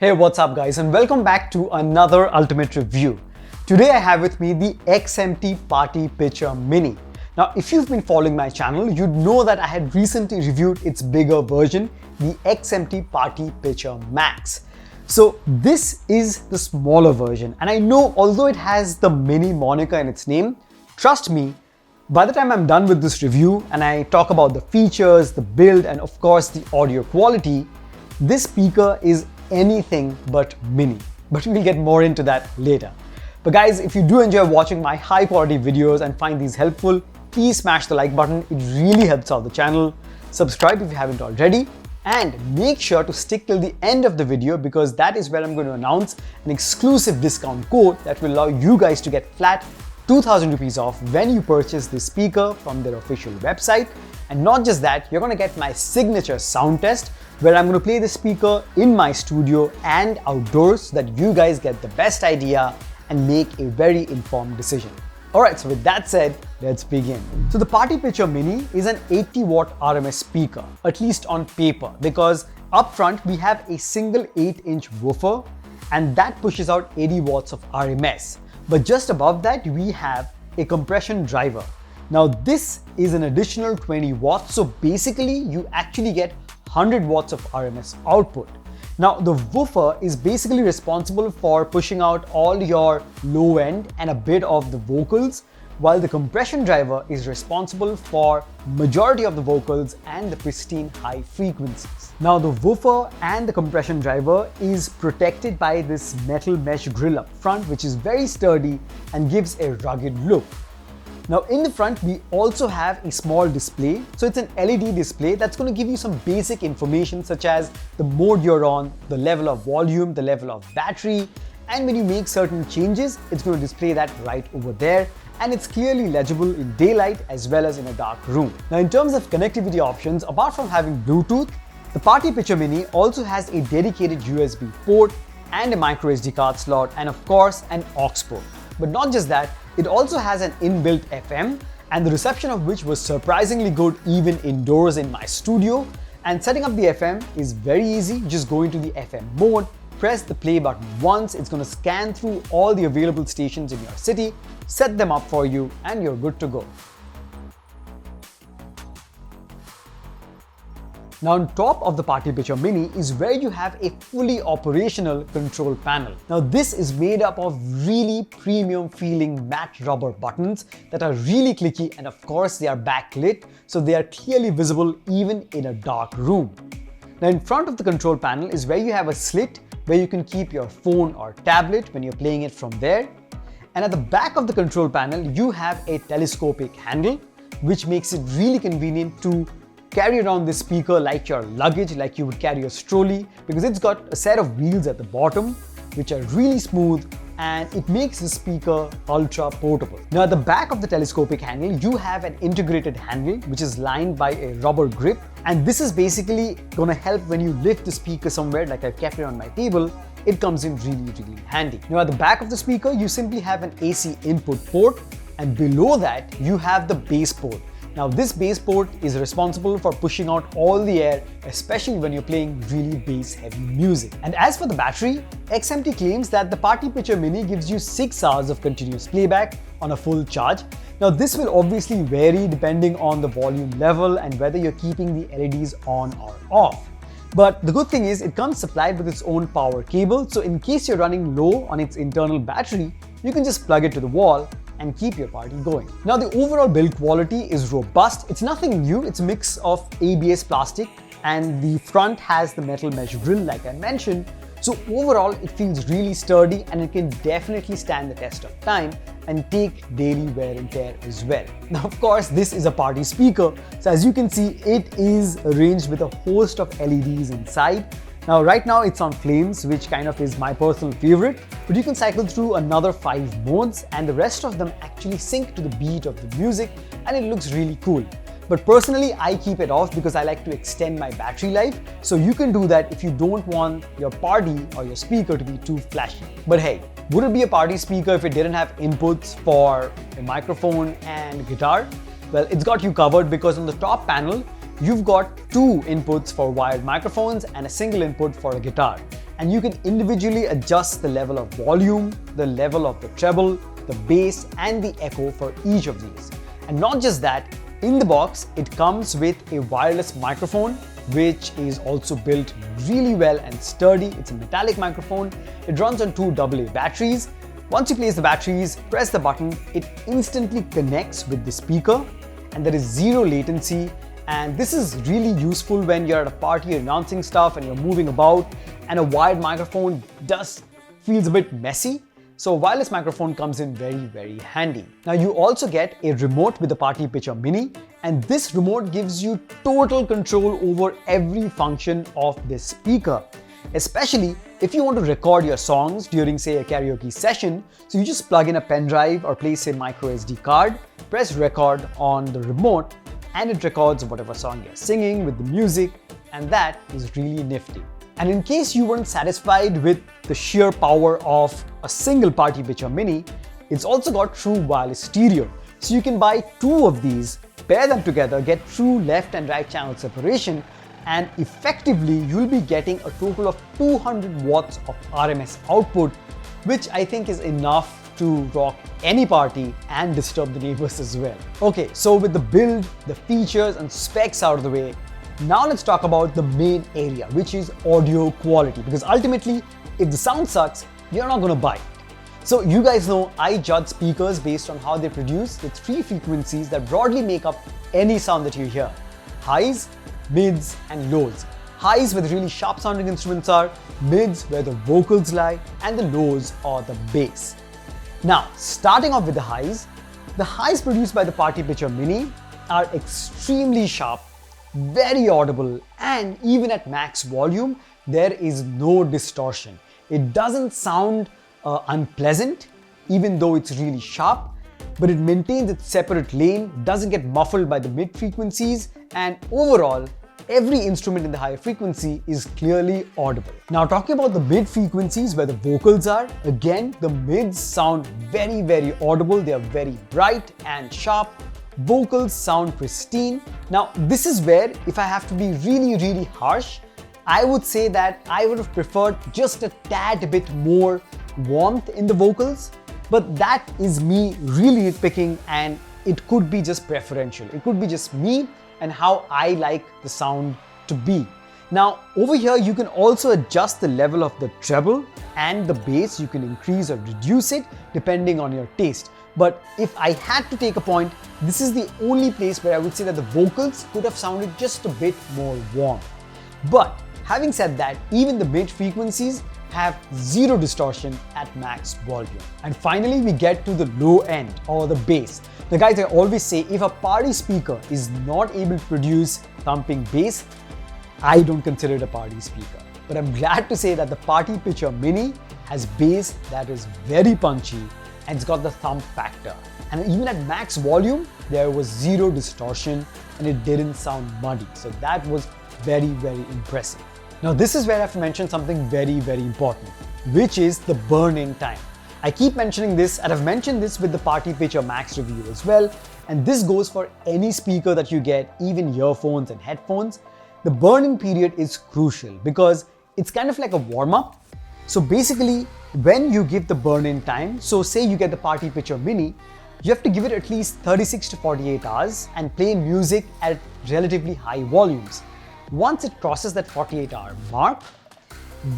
Hey, what's up guys, and welcome back to another ultimate review. Today I have with me the XEMPT Party Pitcher Mini. Now, if you've been following my channel, you'd know that I had recently reviewed its bigger version, the XEMPT Party Pitcher Max. So this is the smaller version, and I know although it has the Mini moniker in its name, trust me, by the time I'm done with this review and I talk about the features, the build, and of course the audio quality, this speaker is anything but mini. But we'll get more into that later. But guys, if you do enjoy watching my high quality videos and find these helpful, please smash the like button. It really helps out the channel. Subscribe if you haven't already. And make sure to stick till the end of the video because that is where I'm going to announce an exclusive discount code that will allow you guys to get flat 2000 rupees off when you purchase this speaker from their official website. And not just that, you're going to get my signature sound test where I'm going to play the speaker in my studio and outdoors so that you guys get the best idea and make a very informed decision. Alright, so with that said, let's begin. So the Party Pitcher Mini is an 80 watt RMS speaker, at least on paper, because up front we have a single 8-inch woofer and that pushes out 80 watts of RMS. But just above that we have a compression driver. Now this is an additional 20 watts, so basically you actually get 100 watts of RMS output. Now the woofer is basically responsible for pushing out all your low end and a bit of the vocals, while the compression driver is responsible for majority of the vocals and the pristine high frequencies. Now the woofer and the compression driver is protected by this metal mesh grille up front, which is very sturdy and gives a rugged look. Now in the front, we also have a small display. So it's an LED display that's going to give you some basic information such as the mode you're on, the level of volume, the level of battery, and when you make certain changes, it's going to display that right over there. And it's clearly legible in daylight as well as in a dark room. Now in terms of connectivity options, apart from having Bluetooth, the Party Pitcher Mini also has a dedicated USB port and a micro SD card slot and of course an aux port. But not just that, it also has an inbuilt FM and the reception of which was surprisingly good even indoors in my studio. And setting up the FM is very easy. Just go into the FM mode, press the play button once, it's going to scan through all the available stations in your city, set them up for you, and you're good to go. Now on top of the Party Pitcher Mini is where you have a fully operational control panel. Now this is made up of really premium feeling matte rubber buttons that are really clicky, and of course they are backlit so they are clearly visible even in a dark room. Now in front of the control panel is where you have a slit where you can keep your phone or tablet when you're playing it from there. And at the back of the control panel you have a telescopic handle which makes it really convenient to carry around this speaker like your luggage, like you would carry a trolley, because it's got a set of wheels at the bottom which are really smooth and it makes the speaker ultra portable. Now at the back of the telescopic handle you have an integrated handle which is lined by a rubber grip, and this is basically gonna help when you lift the speaker somewhere, like I've kept it on my table. It comes in really handy. Now at the back of the speaker you simply have an AC input port, and below that you have the bass port. Now this bass port is responsible for pushing out all the air, especially when you're playing really bass heavy music. And as for the battery, XEMPT claims that the Party Pitcher Mini gives you 6 hours of continuous playback on a full charge. Now this will obviously vary depending on the volume level and whether you're keeping the LEDs on or off. But the good thing is it comes supplied with its own power cable, so in case you're running low on its internal battery, you can just plug it to the wall and keep your party going. Now the overall build quality is robust. It's nothing new, it's a mix of ABS plastic and the front has the metal mesh grille like I mentioned. So overall it feels really sturdy and it can definitely stand the test of time and take daily wear and tear as well. Now of course this is a party speaker, so as you can see it is arranged with a host of LEDs inside. Now right now it's on flames, which kind of is my personal favorite, but you can cycle through another 5 modes and the rest of them actually sync to the beat of the music and it looks really cool. But personally I keep it off because I like to extend my battery life, so you can do that if you don't want your party or your speaker to be too flashy. But hey, would it be a party speaker if it didn't have inputs for a microphone and guitar? Well, it's got you covered because on the top panel you've got 2 inputs for wired microphones and a single input for a guitar. and you can individually adjust the level of volume, the level of the treble, the bass and the echo for each of these. And not just that, in the box it comes with a wireless microphone which is also built really well and sturdy. It's a metallic microphone. It runs on two AA batteries. Once you place the batteries, press the button, it instantly connects with the speaker and there is zero latency. And this is really useful when you're at a party announcing stuff and you're moving about and a wired microphone feels a bit messy. So a wireless microphone comes in very handy. Now you also get a remote with the Party Pitcher Mini, and this remote gives you total control over every function of this speaker. Especially if you want to record your songs during say a karaoke session, so you just plug in a pen drive or place a micro SD card, press record on the remote and it records whatever song you're singing with the music, and that is really nifty. And in case you weren't satisfied with the sheer power of a single Party Pitcher Mini, it's also got true wireless stereo. So you can buy two of these, pair them together, get true left and right channel separation, and effectively you'll be getting a total of 200 watts of RMS output, which I think is enough to rock any party and disturb the neighbors as well. Okay, so with the build, the features and specs out of the way, now let's talk about the main area, which is audio quality, because ultimately if the sound sucks, you're not going to buy it. So you guys know I judge speakers based on how they produce the three frequencies that broadly make up any sound that you hear: highs, mids and lows. Highs where the really sharp sounding instruments are, mids where the vocals lie, and the lows are the bass. Now starting off with the highs produced by the Party Pitcher Mini are extremely sharp, very audible, and even at max volume there is no distortion. It doesn't sound unpleasant even though it's really sharp, but it maintains its separate lane, doesn't get muffled by the mid frequencies, and overall every instrument in the higher frequency is clearly audible. Now talking about the mid frequencies where the vocals are, again the mids sound very audible. They are very bright and sharp. Vocals sound pristine. Now this is where, if I have to be really harsh, I would say that I would have preferred just a tad bit more warmth in the vocals, but that is me really nitpicking, and it could be just preferential. It could be just me and how I like the sound to be. Now over here you can also adjust the level of the treble and the bass. You can increase or reduce it depending on your taste. But if I had to take a point, this is the only place where I would say that the vocals could have sounded just a bit more warm. But having said that, even the mid frequencies have zero distortion at max volume. And finally we get to the low end, or the bass. Now guys, I always say if a party speaker is not able to produce thumping bass, I don't consider it a party speaker. But I'm glad to say that the Party Pitcher Mini has bass that is very punchy and it's got the thump factor. And even at max volume, there was zero distortion and it didn't sound muddy. So that was very impressive. Now this is where I have to mention something very important, which is the burn-in time. I keep mentioning this, and I've mentioned this with the Party Pitcher Max review as well, and this goes for any speaker that you get, even earphones and headphones. The burn-in period is crucial because it's kind of like a warm-up. So basically, when you give the burn-in time, so say you get the Party Pitcher Mini, you have to give it at least 36 to 48 hours and play music at relatively high volumes. Once it crosses that 48-hour mark,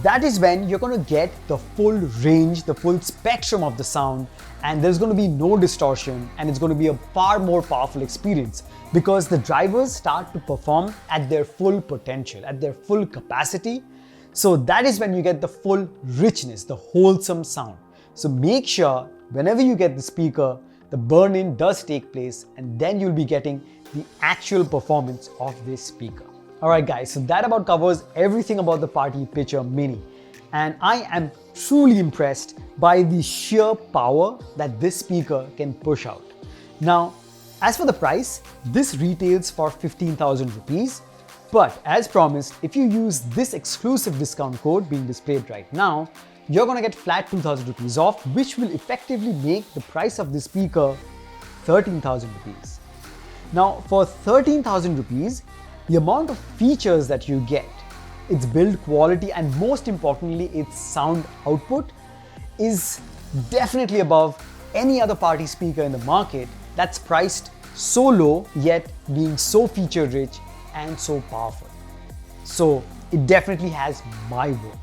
that is when you're going to get the full range, the full spectrum of the sound, and there's going to be no distortion, and it's going to be a far more powerful experience because the drivers start to perform at their full potential, at their full capacity. So that is when you get the full richness, the wholesome sound. So make sure whenever you get the speaker, the burn-in does take place, and then you'll be getting the actual performance of this speaker. Alright guys, so that about covers everything about the Party Pitcher Mini, and I am truly impressed by the sheer power that this speaker can push out. Now, as for the price, this retails for 15,000 rupees, but as promised, if you use this exclusive discount code being displayed right now, you're gonna get flat 2,000 rupees off, which will effectively make the price of this speaker 13,000 rupees. Now, for 13,000 rupees, the amount of features that you get its build quality, and most importantly, its sound output is definitely above any other party speaker in the market that's priced so low yet being so feature rich and so powerful. So it definitely has my vote.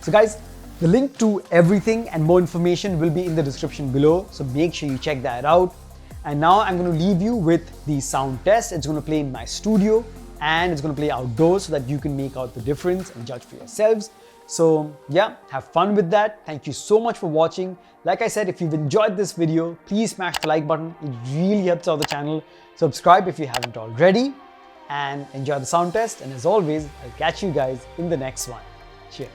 So guys, the link to everything and more information will be in the description below, so make sure you check that out. And now I'm going to leave you with the sound test. It's going to play in my studio and it's going to play outdoors so that you can make out the difference and judge for yourselves. So yeah, have fun with that. Thank you so much for watching. Like I said, if you've enjoyed this video, please smash the like button. It really helps out the channel. Subscribe if you haven't already and enjoy the sound test. And as always, I'll catch you guys in the next one. Cheers.